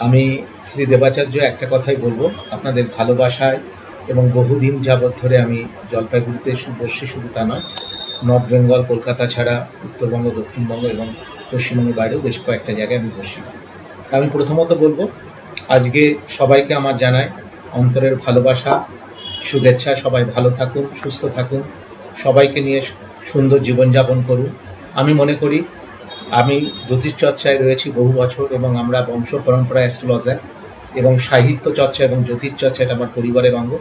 আমি শ্রী দেবাচার্য একটা কথাই বলবো, আপনাদের ভালোবাসায় এবং বহুদিন যাবৎ ধরে আমি জলপাইগুড়িতে বসছি, শুধু তা নয়, নর্থ বেঙ্গল, কলকাতা ছাড়া উত্তরবঙ্গ, দক্ষিণবঙ্গ এবং পশ্চিমবঙ্গের বাইরেও বেশ কয়েকটা জায়গায় আমি বসি। আমি প্রথমত বলবো, আজকে সবাইকে আমার জানাই অন্তরের ভালোবাসা, শুভেচ্ছা। সবাই ভালো থাকুন, সুস্থ থাকুন, সবাইকে নিয়ে সুন্দর জীবনযাপন করুন। আমি মনে করি আমি জ্যোতিষ চর্চায় রয়েছি বহু বছর এবং আমরা বংশ পরম্পরা অ্যাস্ট্রোলজার এবং সাহিত্য চর্চা এবং জ্যোতিষ চর্চা এটা আমার পরিবারের অঙ্গ।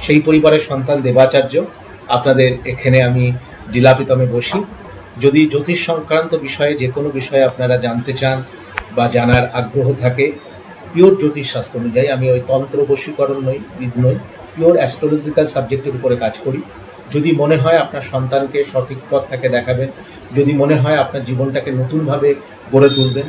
সেই পরিবারের সন্তান দেবাচার্য। আপনাদের এখানে আমি ডিলাপিতমে বসি। যদি জ্যোতিষ সংক্রান্ত বিষয়ে যে কোনো বিষয়ে আপনারা জানতে চান বা জানার আগ্রহ থাকে, পিওর জ্যোতিষ শাস্ত্র অনুযায়ী, আমি ওই তন্ত্র বশীকরণ বিদ নই, পিওর অ্যাস্ট্রোলজিক্যাল সাবজেক্টের উপরে কাজ করি। যদি মনে হয় আপনার সন্তানকে সঠিক পথ থেকে দেখাবেন, যদি মনে হয় আপনার জীবনটাকে নতুনভাবে গড়ে তুলবেন,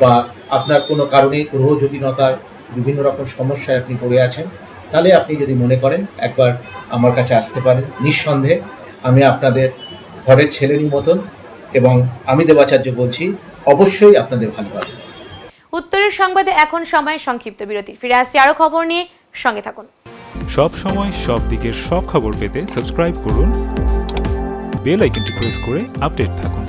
বা আপনার কোনো কারণে গ্রহ জটিলতার বিভিন্ন রকম সমস্যায় আপনি পড়ে আছেন, তাহলে আপনি যদি মনে করেন একবার আমার কাছে আসতে পারেন। নিঃসন্দেহে আমি আপনাদের ঘরের ছেলেরই মতন, এবং আমি দেবাচার্য বলছি, অবশ্যই আপনাদের ভালো হবে। উত্তরের সংবাদে এখন সময় সংক্ষিপ্ত বিরতি। ফিরে আসছি আরো খবর নিয়ে, সঙ্গে থাকুন। সব সময় সব দিকের সব খবর পেতে সাবস্ক্রাইব করুন, বেল আইকনটি প্রেস করে আপডেট থাকুন।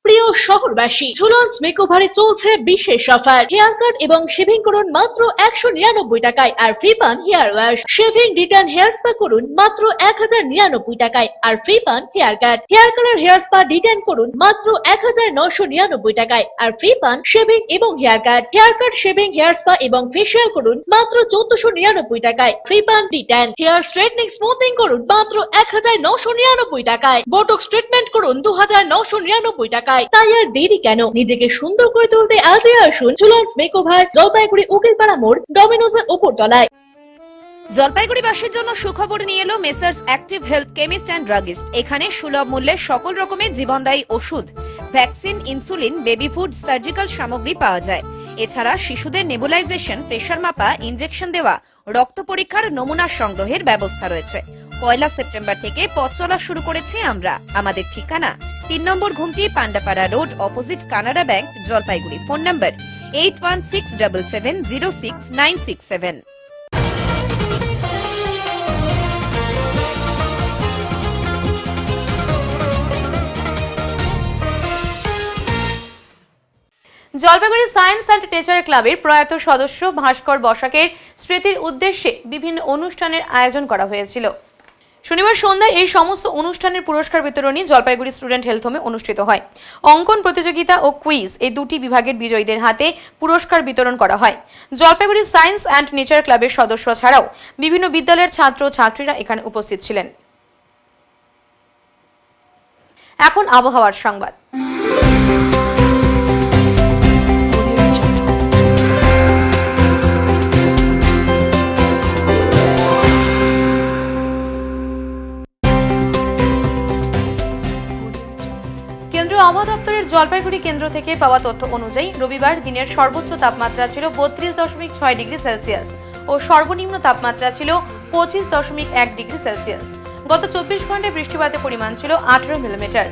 প্রিয় শহরবাসী, ঝুলন্স মেকওভারে চলছে বিশেষ অফার। হেয়ার কাট এবং শেভিং করুন মাত্র 199 টাকায় আর ফ্রি পান hair wash. Shaving detan hair spa করুন মাত্র 1099 টাকায় আর ফ্রি পান hair cut. Hair colour hair spa detan করুন মাত্র 1999 টাকায় আর ফ্রি পান শেভিং এবং hair cut. Hair cut, shaving, hair spa এবং ফেসিয়াল করুন মাত্র 1499 টাকায়, ফ্রি পান ডিটেন। হেয়ার স্ট্রেটনিং স্মুথিং করুন মাত্র 1999 টাকায়। বটক্স ট্রিটমেন্ট করুন 2999 টাকায়। তাই আর দেরি কেন, নিজেকে সুন্দর করে তুলতে আজই আসুন ঝুলন্স মেকওভার, জলপাইগুড়ি উকিলপাড়া মোড়, ডমিনোজের উপর তলায়। জলপাইগুড়িবাসীর জন্য সুখবর নিয়ে এলো messrs active health chemist and druggist. এখানে সুলভ মূল্যে সকল রকমের জীবনদায়ী ওষুধ, vaccine, insulin, baby food, surgical সামগ্রী পাওয়া যায়। এছাড়া শিশুদের নেবুলাইজেশন, প্রেশার মাপা, ইনজেকশন দেওয়া, রক্ত পরীক্ষার নমুনা সংগ্রহের ব্যবস্থা রয়েছে। 1 সেপ্টেম্বর থেকে পথ চলা শুরু করেছি আমরা। আমাদের ঠিকানা 3 number Ghumti, Pandapara road, opposite Canara bank, Jalpaiguri. Phone number 8167706967। Jalpaiguri science and nature ক্লাবের প্রয়াত সদস্য ভাস্কর বসাকের স্মৃতির উদ্দেশ্যে বিভিন্ন অনুষ্ঠানের আয়োজন করা হয়েছিল। শনিবার সন্ধ্যায় এই সমস্ত অনুষ্ঠানের পুরস্কার বিতরণী জলপাইগুড়ি স্টুডেন্ট হেলথ হোমে অনুষ্ঠিত হয়। অঙ্কন প্রতিযোগিতা ও কুইজ এই দুটি বিভাগের বিজয়ীদের হাতে পুরস্কার বিতরণ করা হয়। জলপাইগুড়ি সায়েন্স অ্যান্ড নেচার ক্লাবের সদস্য ছাড়াও বিভিন্ন বিদ্যালয়ের ছাত্র ছাত্রীরা এখানে উপস্থিত ছিলেন। এখন আবহাওয়ার সংবাদ। কেন্দ্রীয় আবহাওয়া দপ্তরের জলপাইগুড়ি কেন্দ্র থেকে পাওয়া তথ্য অনুযায়ী রবিবার দিনের সর্বোচ্চ তাপমাত্রা ছিল 32.6 ডিগ্রি সেলসিয়াস ও সর্বনিম্ন তাপমাত্রা ছিল 25.1 ডিগ্রি সেলসিয়াস। গত 24 ঘন্টায় বৃষ্টিপাতের পরিমাণ ছিল 18 মিলিমিটার।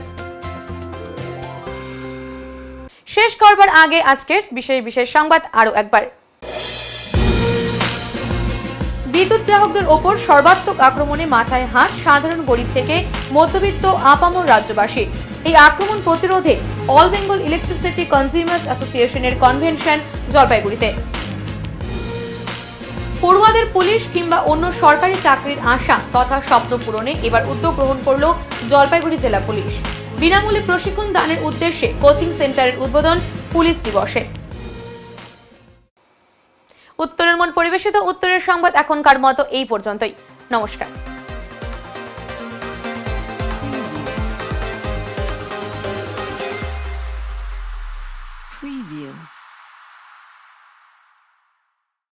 শেষ করবার আগে আজকের বিশেষ সংবাদ আরো একবার। বিদ্যুৎ গ্রাহকদের ওপর সর্বাত্মক আক্রমণে মাথায় হাত সাধারণ গরিব থেকে মধ্যবিত্ত আপামর রাজ্যবাসীর। এই আক্রমণ প্রতিরোধে অল বেঙ্গল ইলেকট্রিসিটি কনজিউমার্স অ্যাসোসিয়েশনের কনভেনশন জলপাইগুড়িতে। পড়ুয়াদের পুলিশ কিংবা অন্য সরকারি চাকরির আশা তথা স্বপ্ন পূরণে এবার উদ্যোগ গ্রহণ করল জলপাইগুড়ি জেলা পুলিশ। বিনামূল্যে প্রশিক্ষণ দানের উদ্দেশ্যে কোচিং সেন্টারের উদ্বোধন পুলিশ দিবসে। উত্তরের মন পরিবেশিত উত্তরের সংবাদ এখনকার মতো এই পর্যন্তই। নমস্কার।